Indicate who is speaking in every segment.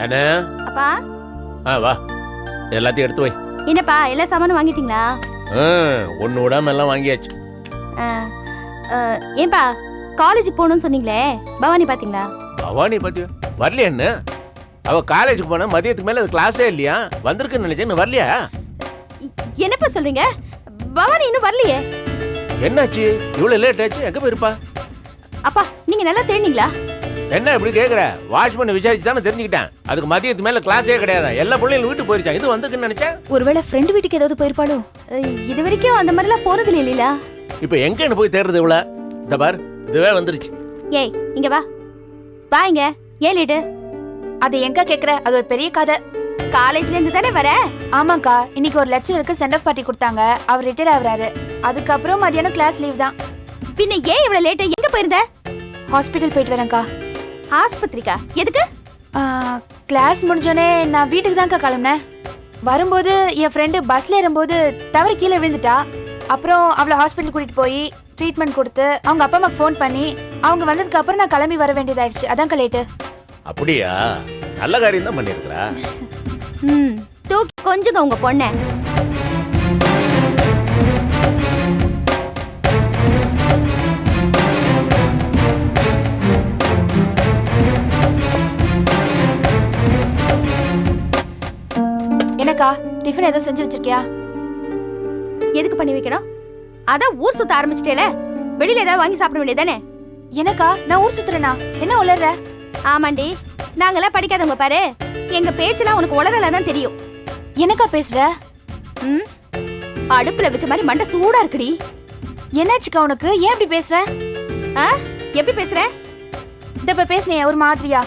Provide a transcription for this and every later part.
Speaker 1: என்ன
Speaker 2: அப்பா
Speaker 1: வா எல்லாத்தையும் எடுத்து வை.
Speaker 2: என்னப்பா எல்லா சாமானும் வாங்கிட்டீங்களா?
Speaker 1: ஒன்னு விடாம எல்லாம் வாங்கியாச்சு.
Speaker 2: ஏன்பா காலேஜுக்கு போகணும்னு சொன்னீங்களே, பவானி பாத்தீங்களா?
Speaker 1: பவானி பாத்தியா? வரலையா? என்ன அவ காலேஜுக்கு போனா மதியத்துக்கு மேல கிளாஸே இல்லையா? வந்திருக்குன்னு நினைச்சேன், வரலையா?
Speaker 2: என்னப்பா சொல்றீங்க? பவானி இன்னும் வரலையே.
Speaker 1: என்னாச்சு இவ்வளவு லேட் ஆச்சு? எங்க போயிருப்பா?
Speaker 2: அப்பா நீங்க நல்லா தேடினீங்களா?
Speaker 1: என்ன இப்படி கேக்குற? வாட்ச் பண்ணி விசாரிச்சு தானே தெரிஞ்சுக்கிட்டேன். அதுக்கு மதியத்துக்கு மேல கிளாஸே கிடையாது. எல்லா பிள்ளைங்களும் வீட்டுக்கு போயிருச்சான். இது வந்துருக்குன்னு நினைச்சேன்.
Speaker 2: ஒருவேளை ஃப்ரெண்டு வீட்டுக்கு ஏதாவது போயிருப்பாளோ? இது வரைக்கும் அந்த மாதிரிலாம் போறது இல்லையா?
Speaker 1: இப்ப எங்கன்னு போய் தேடுறது இவ்வளவு? இந்த பார், இதுவே வந்துருச்சு.
Speaker 2: ஏய் இங்க வா வா. இங்க ஏன் லேட்டு?
Speaker 3: அது எங்க கேக்குற? அது ஒரு பெரிய கதை.
Speaker 2: காலேஜ்ல இருந்து தானே வர?
Speaker 3: ஆமாக்கா, இன்னைக்கு ஒரு லெக்சருக்கு சென்ட் ஆஃப் பார்ட்டி கொடுத்தாங்க. அவர் ரிட்டையர் ஆகுறாரு. அதுக்கப்புறம் மதியானம் கிளாஸ் லீவ் தான்.
Speaker 2: பின்ன ஏன் இவ்வளவு லேட்டா? எங்க போயிருந்த?
Speaker 3: ஹாஸ்பிட்டல் போயிட்டு வரேன்க்கா.
Speaker 2: ஆஸ்பத்திரிக்கா? எதுக்கு?
Speaker 3: கிளாஸ் முடிஞ்சோடனே நான் வீட்டுக்கு தான்க்கா கிளம்புனேன். வரும்போது என் ஃப்ரெண்டு பஸ்ல ஏறும்போது தவறி கீழே விழுந்துட்டா. அப்புறம் அவளை ஹாஸ்பிட்டல் கூட்டிட்டு போய் ட்ரீட்மெண்ட் கொடுத்து அவங்க அப்பா அம்மாக்கு ஃபோன் பண்ணி அவங்க வந்ததுக்கு அப்புறம் நான் கிளம்பி வர வேண்டியதாயிடுச்சு. அதான்க்கா லேட்டு.
Speaker 1: அப்படியா? நல்ல காரியம் தான் பண்ணிருக்கா.
Speaker 2: தூக்கி கொஞ்சம் உங்க பொண்ண.
Speaker 3: என்னக்கா டிஃபன் ஏதோ செஞ்சு வச்சிருக்கியா?
Speaker 2: எதுக்கு பண்ணி வைக்கணும்? அதான் ஊர் சுத்த ஆரம்பிச்சிட்டேல, வெளியில ஏதாவது வாங்கி சாப்பிட வேண்டியதானே?
Speaker 3: எனக்கா நான் ஊர் சுத்துறேனா? என்ன உளற?
Speaker 2: ஆமாண்டி, நாங்கெல்லாம் படிக்காதவங்க பாரு. எங்க பேச்செல்லாம் உனக்கு உளறல தான் தெரியும்.
Speaker 3: என்னக்கா பேசுற?
Speaker 2: அடுப்புல வச்ச மாதிரி மண்டை சூடா இருக்குடி.
Speaker 3: என்னாச்சுக்கா உனக்கு? ஏன் இப்படி பேசுற?
Speaker 2: எப்படி பேசுற?
Speaker 3: இந்த இப்ப பேசுனே ஒரு மாதிரியா?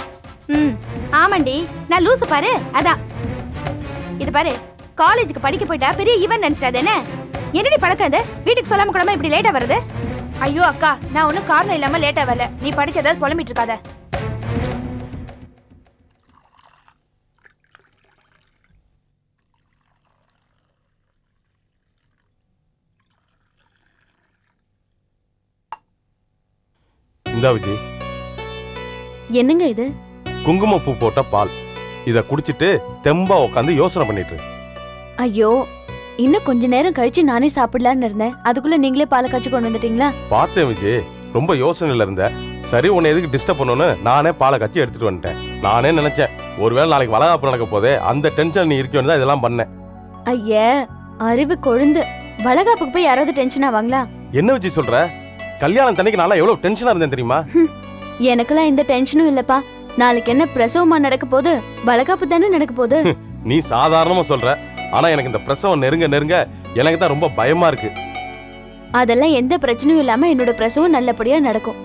Speaker 2: ஆமாண்டி, நான் லூசு பாரு. அதான் இது பாரு, காலேஜுக்கு படிக்க போயிட்டா பெரிய ஈவென்ட் நினைச்சாது. என்ன என்னடி பழக்கம் இது? வீட்டுக்கு சொல்லாம கூடாம இப்படி லேட்டா வருது?
Speaker 3: ஐயோ அக்கா, நான் ஒன்னும் காரணம் இல்லாம லேட்டா வரல. நீ படிக்க ஏதாவது புலம்பிட்டு இருக்காத.
Speaker 4: இந்தா விஜய்.
Speaker 2: என்னங்க இது?
Speaker 4: குங்குமப்பூ போட்ட பால். இத குடிச்சிட்டு தெம்பா உட்காந்து யோசனை பண்ணிட்டு.
Speaker 2: ஐயோ, இன்னும் கொஞ்ச நேரம் கழிச்சு நானே சாப்பிடலான்னு இருந்தேன். அதுக்குள்ள நீங்களே பாலை காய்ச்சி கொண்டு வந்துட்டீங்களா?
Speaker 4: பார்த்தேன் விஜய், ரொம்ப யோசனையில இருந்த. சரி, உன்னை எதுக்கு டிஸ்டர்ப் பண்ணணும்னு நானே பாலை காய்ச்சி எடுத்துட்டு வந்துட்டேன். நானே நினைச்சேன் ஒருவேளை நாளைக்கு வளகாப்பு நடக்க போதே அந்த டென்ஷன் நீ இருக்கணும் தான் இதெல்லாம் பண்ணேன்.
Speaker 2: ஐயா, அறிவு கொழுந்து. வளகாப்புக்கு போய் யாராவது டென்ஷன் ஆவாங்களா?
Speaker 4: என்ன விஜய் சொல்ற? கல்யாணம் தண்ணிக்கு நாளா எவ்வளவு டென்ஷனா இருந்தேன் தெரியுமா?
Speaker 2: எனக்கெல்லாம் எந்த டென்ஷனும் இல்லப்பா. நாளைக்கு என்ன பிரசவமா நடக்க போகுது? வளகாப்பு தானே நடக்க போகுது.
Speaker 4: நீ சாதாரணமா சொல்ற, ஆனா எனக்கு இந்த பிரசவம் நெருங்க நெருங்க எனக்கு தான் ரொம்ப பயமா இருக்கு.
Speaker 2: அதெல்லாம் எந்த பிரச்சனையும் இல்லாம என்னோட பிரசவம் நல்லபடியா நடக்கும்.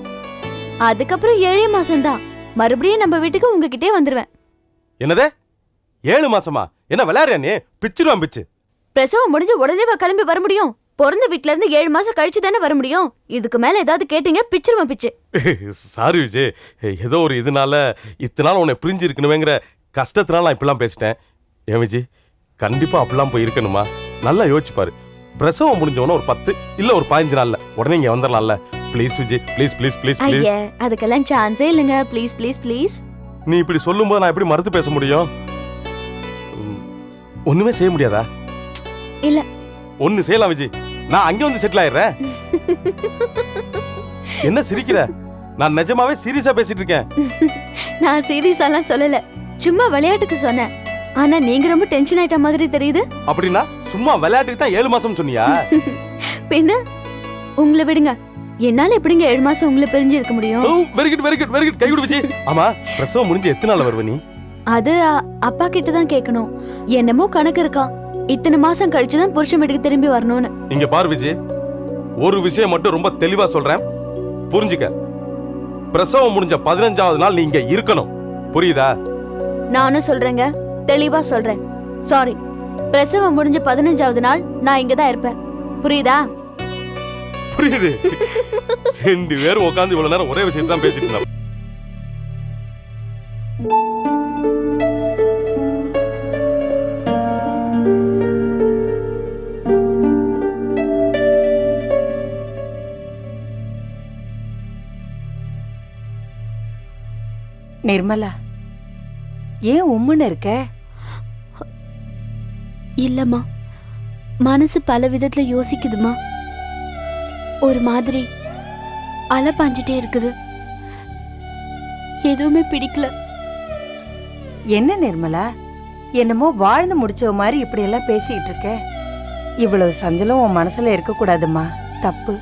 Speaker 2: அதுக்கப்புறம் 7 மாசம் தான். மறுபடியும் நம்ம வீட்டுக்கு உங்ககிட்டே வந்துருவேன்.
Speaker 4: என்னதே 7 மாசமா? என்ன விளையாடுறியா நீ? பிச்சிருவான் பிச்சு.
Speaker 2: பிரசவம் முடிஞ்சு உடனே கிளம்பி வர முடியும்? பிறந்த வீட்டுல இருந்து 7 மாசம் கழிச்சு தானே வர முடியும். இதுக்கு மேல ஏதாவது கேட்டீங்க பிச்சிருவேன் பிச்சு.
Speaker 4: சாரி விஜய், ஏதோ ஒரு இதனால இத்தனை நாள் உன்னை பிரிஞ்சு இருக்கணுமேங்கிற கஷ்டத்தினால நான் இப்படிலாம் பேசிட்டேன். ஏன் விஜய், கண்டிப்பா அப்படிலாம் போய் இருக்கணுமா? நல்லா யோசிச்சு பாரு. பிரசவம் முடிஞ்சவன ஒரு 10 இல்ல ஒரு 15 நாள்ல உடனே இங்க வந்துடலாம்ல. Please Vijay, please please please please.
Speaker 2: ஐயா, அதுக்கெல்லாம் சான்ஸே இல்லைங்க. Please please please.
Speaker 4: நீ இப்படி சொல்லும்போது நான் எப்படி மறுத்து பேச முடியும்? ஒண்ணுமே செய்ய முடியாதா?
Speaker 2: இல்ல,
Speaker 4: ஒண்ணு செய்யலாம் விஜய். நான் அங்கே வந்து செட்டில் ஆயிடுறேன். என்ன சிரிக்கிற? நான் நிஜமாவே சீரியஸா பேசிட்டு இருக்கேன்.
Speaker 2: நான் சீரியஸாலாம் சொல்லல, சும்மா விளையாட்டுக்கு சொன்னேன். ஆனா நீங்க ரொம்ப டென்ஷன் ஆயிட்ட மாதிரி தெரியுது.
Speaker 4: அப்படின்னா சும்மா விளையாட்டுக்கு தான் 7 மாசம் சொன்னியா?
Speaker 2: பின்ன உங்களை விடுங்க, என்னால எப்படிங்க 7 மாசம் உங்களை பிரிஞ்சு இருக்க முடியும்?
Speaker 4: Very good very good very good. கை கொடு விஜய். ஆமா, பிரசவம் முடிஞ்சு எத்தனை நாள் வருவ நீ?
Speaker 2: அது அப்பா கிட்ட தான் கேட்கணும். என்னமோ கணக்கு இருக்கா, இத்தனை மாசம் கழிச்சுதான் புருஷன் வீட்டுக்கு திரும்பி வரணும்னு.
Speaker 4: இங்க பாரு விஜய், ஒரு விஷயம் மட்டும் ரொம்ப தெளிவா சொல்றேன், புரிஞ்சுக்க. பிரசவம் முடிஞ்ச 15வது நாள் நீ இங்க இருக்கணும், புரியுதா?
Speaker 2: நானும் சொல்றேங்க, தெளிவா சொல்றேன். சாரி, பிரசவம் முடிஞ்ச 15வது நாள் நான் இங்கதான் இருப்பேன், புரியுதா?
Speaker 4: புரியுது. 2 பேரும் உட்கார்ந்து இவ்வளவு நேரம் ஒரே விஷயத்தை தான் பேசிட்டு இருந்தா.
Speaker 5: நிர்மலா, ஏன் உம்முன்னு இருக்க?
Speaker 3: இல்லம்மா, மனசு பல விதத்துல யோசிக்குதுமா. ஒரு மாதிரி அலை பாஞ்சிட்டே இருக்குது. எதுவுமே பிடிக்கல.
Speaker 5: என்ன நிர்மலா, என்னமோ வாழ்ந்து முடிச்ச மாதிரி இப்படி எல்லாம் பேசிட்டு இருக்க? இவ்வளவு சஞ்சலம் உன் மனசுல இருக்க கூடாதுமா, தப்பு.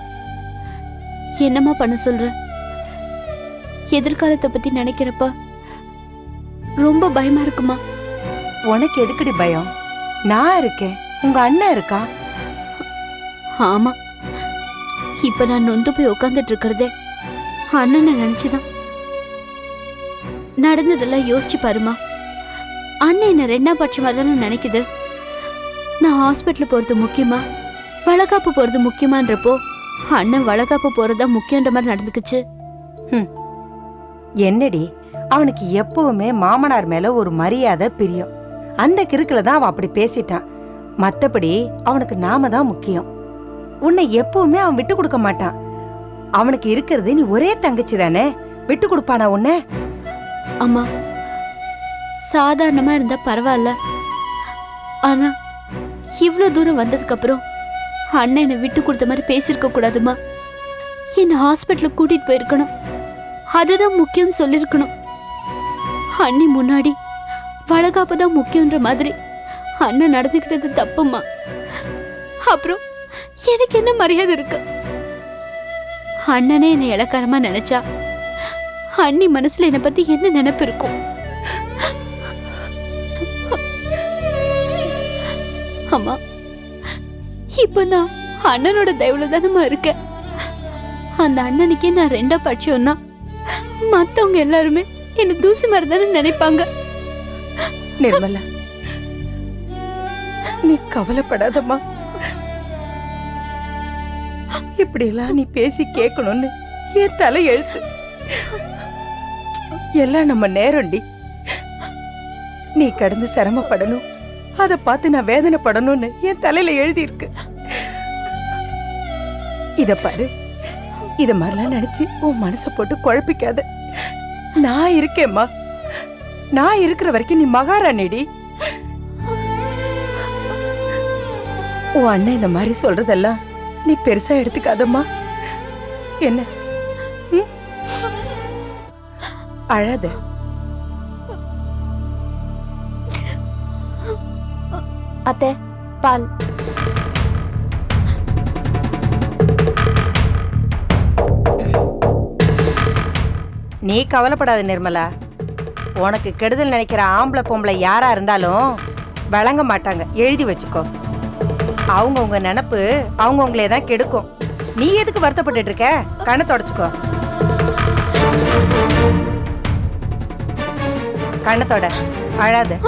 Speaker 3: என்னம்மா பண்ண சொல்ற? எதிர்காலத்தை பத்தி நினைக்கிறப்ப ரொம்ப பயமா இருக்குமா.
Speaker 5: உனக்கு எதுக்குடி பயம்? நான் இருக்கேன், உங்க அண்ணன் இருக்கான்.
Speaker 3: ஆமா, இப்ப நான் நொந்து போய் உட்காந்துட்டு இருக்கிறதே அண்ணனை நினைச்சுதான். நடந்ததெல்லாம் யோசிச்சு பாருமா. அண்ணன் என்ன ரெண்டாம் பட்சமா தானே நினைக்குது. நான் ஹாஸ்பிட்டல் போறது முக்கியமா, வளகாப்பு போறது முக்கியமான்றப்போ அண்ணன் வளகாப்பு போறதா முக்கியன்ற மாதிரி நடந்துக்குச்சு.
Speaker 5: என்னடி, அவனுக்கு எப்பவுமே மாமனார் மேல ஒரு மரியாதை பிரியம். அந்த கிறுக்குல தான் அவன் அப்படி பேசிட்டான். மத்தபடி அவனுக்கு நாம தான் முக்கியம். உன்னை எப்பவுமே அவன் விட்டு கொடுக்க மாட்டான். அவனுக்கு இருக்கிறது நீ ஒரே தங்கச்சி தானே, விட்டு கொடுப்பானா உன்னை?
Speaker 3: அம்மா, சாதாரணமா இருந்தா பரவாயில்ல. ஆனா இவ்வளவு தூரம் வந்ததுக்கு அப்புறம் அண்ணன் என்னை விட்டு கொடுத்த மாதிரி பேசிருக்க கூடாதுமா. என்ன ஹாஸ்பிட்டலுக்கு கூட்டிட்டு போயிருக்கணும். அதுதான் முக்கியம் சொல்லிருக்கணும். அண்ணி முன்னாடி வளகாப்பு தான் முக்கியன்ற மாதிரி அண்ணன் நடந்துக்கிட்டது தப்புமா. அப்புறம் எனக்கு என்ன மரியாதை இருக்கு? அண்ணனே என்னை இலக்காரமா நினைச்சா அண்ணி மனசுல என்னை பத்தி என்ன நினைப்பு இருக்கும்? அம்மா, இப்ப நான் அண்ணனோட தயவுல தானம்மா இருக்கேன். அந்த அண்ணனுக்கே நான் ரெண்டா பட்சம்னா மத்தவங்க எல்லாருமே என்ன தூசி மாதிரி தானே நினைப்பாங்க.
Speaker 5: நிர்மலா, நீ கவலைப்படாதம்மா. இப்படி எல்லாம் நீ பேசி கேட்கணும்னு என் தலை எழுத்து. எல்லாம் நம்ம நேரம்டி. நீ கடந்து சிரமப்படணும், அதை பார்த்து நான் வேதனைப்படணும்னு என் தலையில எழுதி இருக்கு. இத பாரு, இத மாதிரிலாம் நினைச்சு உன் மனசை போட்டு குழப்பிக்காத. நான் இருக்கேம்மா. நான் இருக்கிற வரைக்கும் நீ மகாராணிடி. உன் அண்ணன் இந்த மாதிரி சொல்றதெல்லாம் நீ பெருசா எடுத்துக்காதம்மா. என்ன? அழாத.
Speaker 3: அத்தை, பால்.
Speaker 5: நீ கவலைப்படாத நிர்மலா. உனக்கு கெடுதல் நினைக்கிற ஆம்பளை பொம்பளை யாரா இருந்தாலும் வழங்க மாட்டாங்க, எழுதி வச்சுக்கோ. அவங்கவுங்க நினப்பு அவங்கவுங்களே தான் கெடுக்கும். நீ எதுக்கு வருத்தப்பட்டு இருக்க? கண்ணை தொடச்சுக்கோ. கண்ணத்தோட அழாத.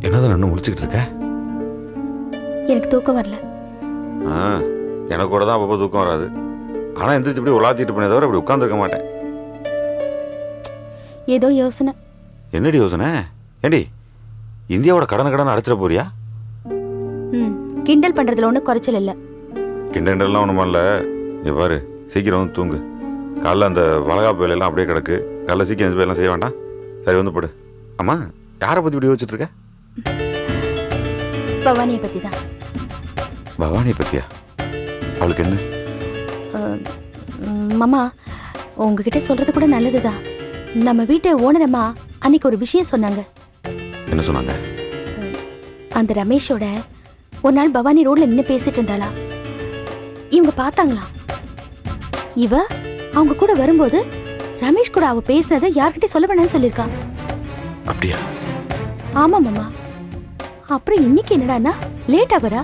Speaker 6: என்னதான் இன்னும் முடிச்சுக்கிட்டு இருக்க?
Speaker 2: எனக்கு தூக்கம் வரல.
Speaker 6: எனக்கு கூட தான் அப்பப்போ தூக்கம் வராது. ஆனால் எந்திரிச்சு இப்படி உலாத்திட்டு பண்ணே தவிர இப்படி உட்காந்துருக்க மாட்டேன்.
Speaker 2: ஏதோ யோசனை.
Speaker 6: என்னடி யோசனை? ஏண்டி, இந்தியாவோட கடன் அடைச்சிட போறியா?
Speaker 2: கிண்டல் பண்றதுல ஒன்றும் குறைச்சல் இல்லை.
Speaker 6: கிண்டெல்லாம் ஒன்றும் பண்ணல. நீ பாரு, சீக்கிரம் வந்து தூங்கு. காலைல அந்த வளகாப்பு வேலையெல்லாம் அப்படியே கிடக்கு. காலைல சீக்கிரம் எல்லாம் செய்ய வேண்டாம். சரி, வந்து போடு. அம்மா, யாரை பற்றி இப்படி யோசிச்சுட்டு இருக்க?
Speaker 2: பவானியை பத்தி தான்.
Speaker 6: பவானியை பத்தியா? அவளுக்கு என்ன?
Speaker 2: மாமா, உங்ககிட்ட சொல்றது கூட நல்லதுதான். நம்ம வீட்டு ஓனரம்மா அன்னைக்கு ஒரு விஷயம் சொன்னாங்க.
Speaker 6: என்ன சொன்னாங்க?
Speaker 2: அந்த ரமேஷோட ஒரு நாள் பவானி ரோட்ல நின்று பேசிட்டு இருந்தாளா. இவங்க பார்த்தாங்களாம். இவ அவங்க கூட வரும்போது ரமேஷ் கூட அவ பேசினதை யார்கிட்ட சொல்ல வேணாம்னு சொல்லியிருக்கா.
Speaker 6: அப்படியா?
Speaker 2: ஆமா மாமா. அப்புறம் இன்னைக்கு என்னடான்னா லேட்டா வரா.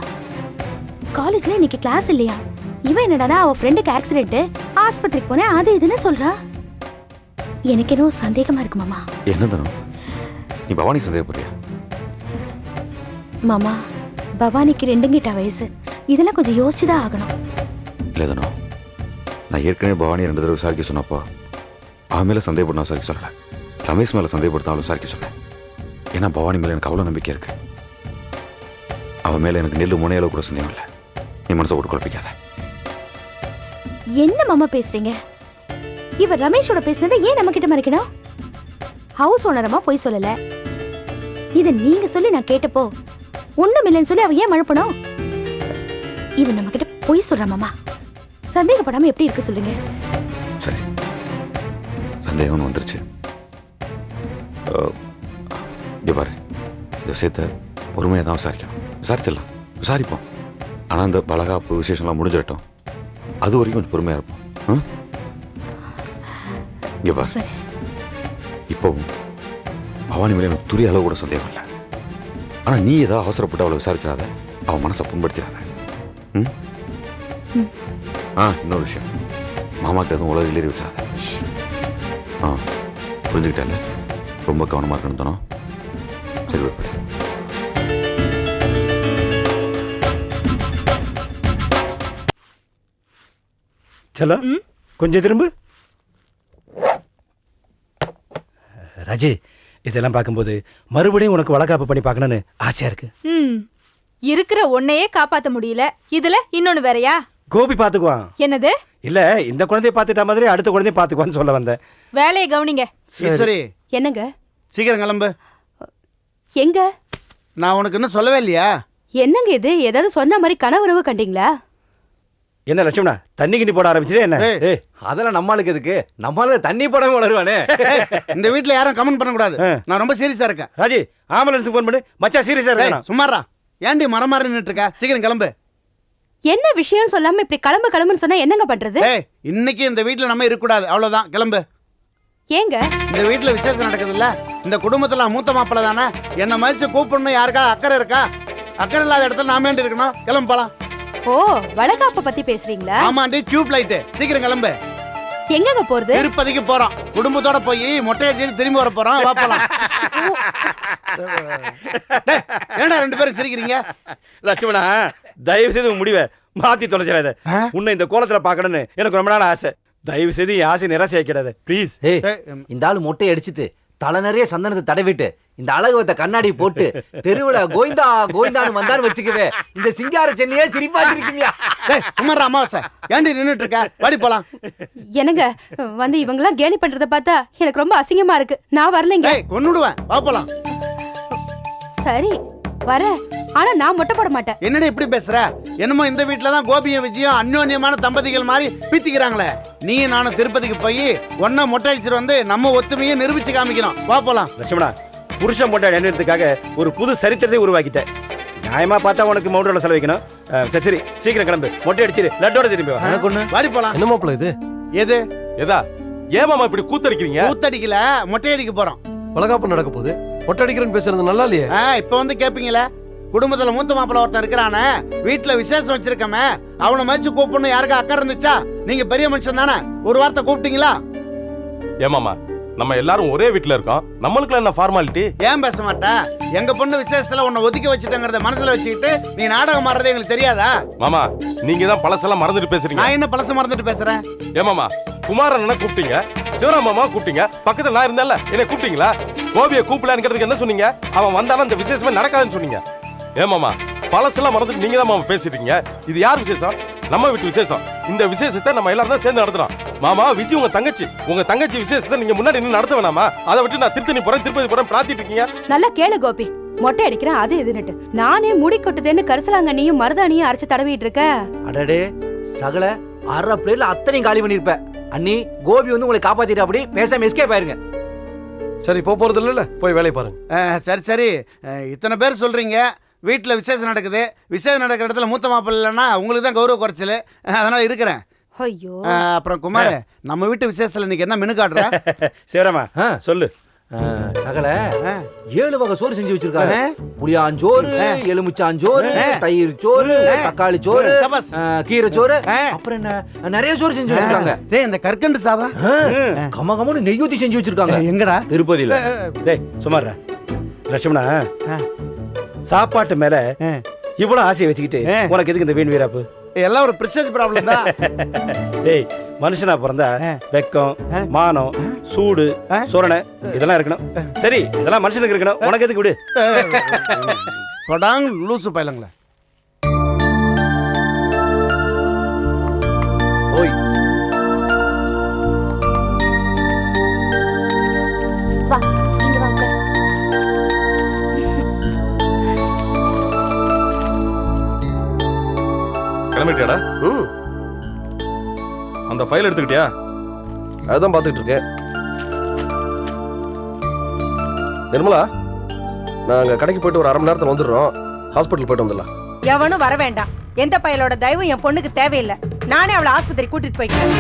Speaker 2: காலேஜ்ல இன்னைக்கு கிளாஸ் இல்லையா, இவன் என்னடானா அவ ஃப்ரெண்டுக்கு ஆக்சிடென்ட், ஆஸ்பத்திரிக்கு போனேன் அது இதுன்னு சொல்றா. எனக்கு என்னவோ சந்தேகமா இருக்கு மாமா.
Speaker 6: என்ன தனு, நீ பவானி சந்தேகப்படுறியா?
Speaker 2: மாமா, பவானிக்கு 2 வயசு, இதெல்லாம் கொஞ்சம் யோசிச்சுதான் ஆகணும்.
Speaker 6: இல்லை தனு, நான் ஏற்கனவே பவானி 2 தடவை விசாரிக்க சொன்னப்போ அவன் மேலே சந்தேகப்பட்டு விசாரிக்க சொல்லலை, ரமேஷ் மேலே சந்தேகப்படுத்த விசாரிக்க சொன்னேன். ஏன்னா பவானி மேலே எனக்கு அவ்வளோ நம்பிக்கை இருக்கு. அவன் மேலே எனக்கு நெல்லு முனையளவு கூட சந்தேகம் இல்லை. நீ மனசை போட்டு குழப்பிக்காத.
Speaker 2: என்ன மாமா பேசுறீங்க? இவ ரமேஷோட பேசுனதை ஏன் நம்ம கிட்ட மறைக்கணும்? ஹவுஸ் ஓனரமா போய் சொல்லல, இத நீங்க சொல்லி நான் கேட்டப்போ ஒண்ணும் இல்லைன்னு சொல்லி அவ ஏன் மழுப்பணும்? இவன் நம்ம கிட்ட போய் சொல்றா மாமா. சந்தேகப்படாம எப்படி இருக்க சொல்லுங்க?
Speaker 6: சரி, சந்தேகம்னு வந்துருச்சு. இங்கே பாரு, இந்த விஷயத்தை பொறுமையாக தான் விசாரிக்கணும். விசாரிச்சிடலாம், விசாரிப்போம். ஆனால் இந்த பலகாப்பு விசேஷம்லாம் முடிஞ்சிடட்டும், அது வரைக்கும் கொஞ்சம் பொறுமையாக இருப்போம். இங்கே பாரு,
Speaker 2: சரி.
Speaker 6: இப்போவும் பவானி மேலே எனக்கு துளி அளவு கூட சந்தேகம் இல்லை. ஆனால் நீ ஏதாவது அவசரப்பட்டு அவளை விசாரிச்சிடாத, அவன் மனசை புண்படுத்திடாத. ம் இன்னொரு விஷயம், மாமாக்கிட்ட எதுவும் உலக இலேறி வச்சிடாத. புரிஞ்சுக்கிட்டேன்ல, ரொம்ப கவனமாக இருக்கணும் தானோ. சரி, விற்படு.
Speaker 7: சலோ, கொஞ்சம் திரும்ப. ராஜி, இதெல்லாம் பார்க்கும்போது மறுபடியும் உனக்கு வளகாப்பு பண்ணி பார்க்கணும்னு ஆசையா இருக்கு.
Speaker 8: இருக்கிற ஒன்னையே காப்பாத்த முடியல, இதுல இன்னொன்னு வேறயா?
Speaker 7: கோபி பாத்துக்குவான்.
Speaker 8: என்னது?
Speaker 7: இல்ல, இந்த குழந்தைய பாத்துட்ட மாதிரி அடுத்த குழந்தைய பாத்துக்குவான்னு சொல்ல வந்தேன்.
Speaker 8: வேலையை கவனிங்க.
Speaker 9: சரி,
Speaker 2: என்னங்க?
Speaker 9: சீக்கிரம் கிளம்பு.
Speaker 2: எங்க?
Speaker 9: நான் உனக்கு இன்னும் சொல்லவே இல்லையா?
Speaker 2: என்னங்க இது? ஏதாவது சொன்ன மாதிரி கனவுறவு கண்டீங்களா?
Speaker 7: என்ன லட்சுமணா, தண்ணி கிண்டி போட ஆரம்பிச்சிட்டே என்ன?
Speaker 9: ஏய்,
Speaker 10: அதெல்லாம் நம்மளுக்கு எதுக்கு? நம்மளால தண்ணி போடாம வளருவானே.
Speaker 9: இந்த வீட்ல யாரும் கமெண்ட் பண்ண கூடாது. நான் ரொம்ப சீரியஸா இருக்கேன்.
Speaker 7: ராஜி, ஆம்புலன்ஸுக்கு போன் பண்ணு. மச்சா சீரியஸா இருக்கா?
Speaker 9: சும்மாரா, ஏண்டி மரம் மாறி நின்னுட்டு இருக்க? சீக்கிரம் கிளம்பு.
Speaker 2: என்ன விஷயம் சொல்லாம இப்படி கிளம்புன்னு சொன்னா என்னங்க பண்றது?
Speaker 9: ஏய், இன்னைக்கு இந்த வீட்ல நம்ம இருக்க கூடாது, அவ்வளவுதான். கிளம்பு.
Speaker 2: ஏங்க?
Speaker 9: இந்த வீட்ல விசேஷம் நடக்குது இல்ல, இந்த குடும்பத்துல மூத்த மாப்பிள்ள தானே, என்ன மதிச்சு கூப்பிடணும். யாருக்கா அக்கறை இருக்கா? அக்கறை இல்லாத இடத்துல நாம ஏண்டி இருக்கணும்? கிளம்பு போலாம்.
Speaker 2: ஓ, வளகாப்ப பத்தி பேசுறீங்களா?
Speaker 9: ஆமாண்டி, டியூப் லைட். சீக்கிரம் கிளம்பு.
Speaker 2: எங்கங்க போறது?
Speaker 9: திருப்பதிக்கு போறோம். குடும்பத்தோட போய் மொட்டை அடிச்சு திரும்பி வர போறோம். வா போலாம். ஏண்டா 2 பேரும் சிரிக்கிறீங்க?
Speaker 7: லட்சுமணா, தயவு செய்து உன் முடிவை மாத்தி தொலைச்சிடாத. உன்னை இந்த கோலத்துல பாக்கணும்னு எனக்கு ரொம்ப நாள் ஆசை. தயவு செய்து என் ஆசை நிராசையாக்கிடாத ப்ளீஸ்.
Speaker 10: இந்த ஆளு மொட்டை அடிச்சிட்டு தலை நிறைய சந்தனத்தை தடவிட்டு இந்த அழகு வத்த கண்ணாடி போட்டு தெருவுல கோவிந்தா கோவிந்தான்னு வந்தான்னு வச்சுக்கவே இந்த சிங்கார சென்னையே சிரிப்பா சிரிக்குமியா.
Speaker 9: சும்மாரா அமாவாசை, ஏண்டி நின்னுட்டு இருக்க? வாடி போலாம்.
Speaker 2: என்னங்க வந்து இவங்கெல்லாம் கேலி பண்றத பார்த்தா எனக்கு ரொம்ப அசிங்கமா இருக்கு. நான் வரலைங்க.
Speaker 9: கொன்னுடுவேன். வா போலாம்.
Speaker 2: சரி வர, ஆனா நான் மொட்டை போட மாட்டேன்.
Speaker 9: என்னடி இப்படி பேசுற? என்னமோ இந்த வீட்டுல தான் கோபியும் விஜயம் அந்யோன்யமான தம்பதிகள் மாதிரி பீத்திக்கிறாங்களே. நீ நானும் திருப்பதிக்கு போய் ஒன்னா மொட்டை அடிச்சுட்டு வந்து நம்ம ஒத்துமையை நிரூபிச்சு காமிக்கணும். வா போலாம்.
Speaker 7: லட்சுமணா, புருஷன் மொட்டை அடையறதுக்காக ஒரு புது சரித்திரத்தை உருவாக்கிட்டேன். நியாயமா பார்த்தா உனக்கு மவுண்டோட செலவிக்கணும். சரி சரி, சீக்கிரம் கிளம்பு. மொட்டை அடிச்சிரு, லட்டோட திரும்பி வா.
Speaker 10: எனக்கு ஒண்ணு.
Speaker 9: வாடி போலாம்.
Speaker 4: என்ன மாப்பிள்ள இது?
Speaker 9: எது
Speaker 4: ஏதா ஏன் மாமா இப்படி கூத்தடிக்கிறீங்க?
Speaker 9: கூத்தடிக்கல, மொட்டை அடிக்க போறோம்.
Speaker 11: வளகாப்பு நடக்க போகுது, மொட்டை அடிக்கிறேன்னு பேசுறது நல்லா இல்லையே.
Speaker 9: இப்ப வந்து கேப்பீங்களே, குடும்பத்துல மூத்த மாப்பிள்ள ஒருத்தன் இருக்கிறானே, வீட்டுல விசேஷம் வச்சிருக்கமே, அவனை மதிச்சு கூப்பிடணும். யாருக்கா அக்கறை இருந்துச்சா? நீங்க பெரிய மனுஷன் தானே, ஒரு வார்த்தை கூப்பிட்டீங்களா?
Speaker 4: ஏமாமா, நம்ம எல்லாரும் ஒரே வீட்டுல இருக்கோம், நம்மளுக்குலாம் என்ன ஃபார்மாலிட்டி?
Speaker 9: ஏன் பேச மாட்டா? எங்க பொண்ணு விசேஷத்துல உன்னை ஒதுக்கி வச்சுட்டேங்கிறத மனசுல வச்சுக்கிட்டு நீ நாடகம் மாறுறது எங்களுக்கு தெரியாதா?
Speaker 4: மாமா, நீங்க தான் பழசெல்லாம் மறந்துட்டு பேசுறீங்க.
Speaker 9: நான் என்ன பழச மறந்துட்டு பேசுறேன்?
Speaker 4: ஏமாமா, குமாரண்ணனை கூப்பிட்டீங்க, சிவராம் மாமா கூப்பிட்டீங்க, பக்கத்துல நான் இருந்தேன்ல, என்ன கூப்பிட்டீங்களா? கோபியை கூப்பிடலான்னு என்ன சொன்னீங்க? அவன் வந்தாலும் இந்த விசேஷமே நடக்காதுன்னு சொன்னீங்க. ஏமாமா, பழசெல்லாம் மறந்துட்டு நீங்க தான் மாமா பேசிட்டீங்க. இது யார் விசேஷம்? நம்ம வீட்டு விசேஷம். இந்த விசேஷத்தை நம்ம எல்லாரும் தான் சேர்ந்து நடத்துறோம். மாமா, விஜய் உங்க தங்கச்சி விசேஷத்தை நீங்க முன்னாடி நின்று நடத்த வேணாமா? அதை விட்டு நான் திருத்தணி போறேன், திருப்பதி போறேன் பிரார்த்திட்டு இருக்கீங்க.
Speaker 2: நல்லா கேளு கோபி, மொட்டை அடிக்கிறேன் அது இதுன்னுட்டு நானே முடி கொட்டுதேன்னு கரிசலாங்கண்ணியும் மருதாணியும் அரைச்சு தடவிட்டு இருக்க.
Speaker 10: அடடே, சகல அரை பிளேட்ல அத்தனையும் காலி பண்ணிருப்ப. அண்ணி, கோபி வந்து உங்களை காப்பாத்திட்டு அப்படி பேசாம எஸ்கேப் ஆயிருங்க.
Speaker 11: சரி, போறது இல்ல, போய் வேலையை பாருங்க.
Speaker 9: சரி சரி, இத்தனை பேர் சொல்றீங்க, வீட்டில் விசேஷம் நடக்குது. விசேஷம் நடக்கிற இடத்துல மூத்த மாப்பிள்ளை இல்லைன்னா உங்களுக்கு தான் கௌரவ குறைச்சல், அதனால இருக்கிறேன்.
Speaker 2: ஐயோ,
Speaker 9: அப்புறம் குமார், நம்ம வீட்டு விசேஷத்துல இன்னைக்கு என்ன மெனு காட்டுற?
Speaker 7: சிவராமா சொல்லு.
Speaker 10: சகல
Speaker 9: ஆ.
Speaker 10: 7 வகை சோறு செஞ்சு வச்சிருக்காங்க.
Speaker 9: ஆ.
Speaker 10: புளியாஞ்சோறு, எலுமிச்சாஞ்சோறு, தயிர் சோறு, தக்காளி சோறு,
Speaker 9: சபாஸ்.
Speaker 10: கீரை சோறு,
Speaker 9: ஆ.
Speaker 10: அப்புறம் என்ன நிறைய சோறு செஞ்சு வச்சிருக்காங்க.
Speaker 9: டேய் இந்த கற்கண்டு சாதம்
Speaker 10: கமகமன்னு நெய் ஊத்தி செஞ்சு வச்சிருக்காங்க.
Speaker 9: எங்கடா?
Speaker 10: திருப்பதியில.
Speaker 7: டேய் சுமாரா லட்சுமணா,
Speaker 9: ஆ.
Speaker 7: சாப்பாட்டு மேல
Speaker 9: ஆ.
Speaker 7: இவ்வளவு ஆசையை வச்சுக்கிட்டு
Speaker 9: ஆ.
Speaker 7: உனக்கு எதுக்கு இந்த வீண் வீராப்பு?
Speaker 9: எல்லாம் ஒரு பிரசேஜ் ப்ராப்ளம் தான்.
Speaker 7: டேய் மனுஷனா பிறந்தா வெக்கம், மானம், சூடு, சோரணை இதெல்லாம் இருக்கணும். சரி இதெல்லாம் மனுஷனுக்கு இருக்கணும், உனக்கு எதுக்கு விடு.
Speaker 9: கொடாங் லூசு பையலங்களே.
Speaker 11: ஓய்
Speaker 2: வா இங்க வா உட்காரு.
Speaker 4: கிளம்பிட்டியாடா? அந்த ஃபைல் எடுத்துக்கிட்டியா?
Speaker 11: அதுதான் பார்த்துட்டு இருக்கேன். நிர்மலா, நாங்க கடைக்கு போயிட்டு ஒரு 1/2 மணி நேரத்துல வந்துடுறோம். ஹாஸ்பிட்டல் போயிட்டு வந்துடலாம்.
Speaker 5: எவனும் வர வேண்டாம். எந்த பையலோட தயவும் என் பொண்ணுக்கு தேவையில்லை. நானே அவளை ஆஸ்பத்திரி கூட்டிட்டு போய்க்கிறேன்.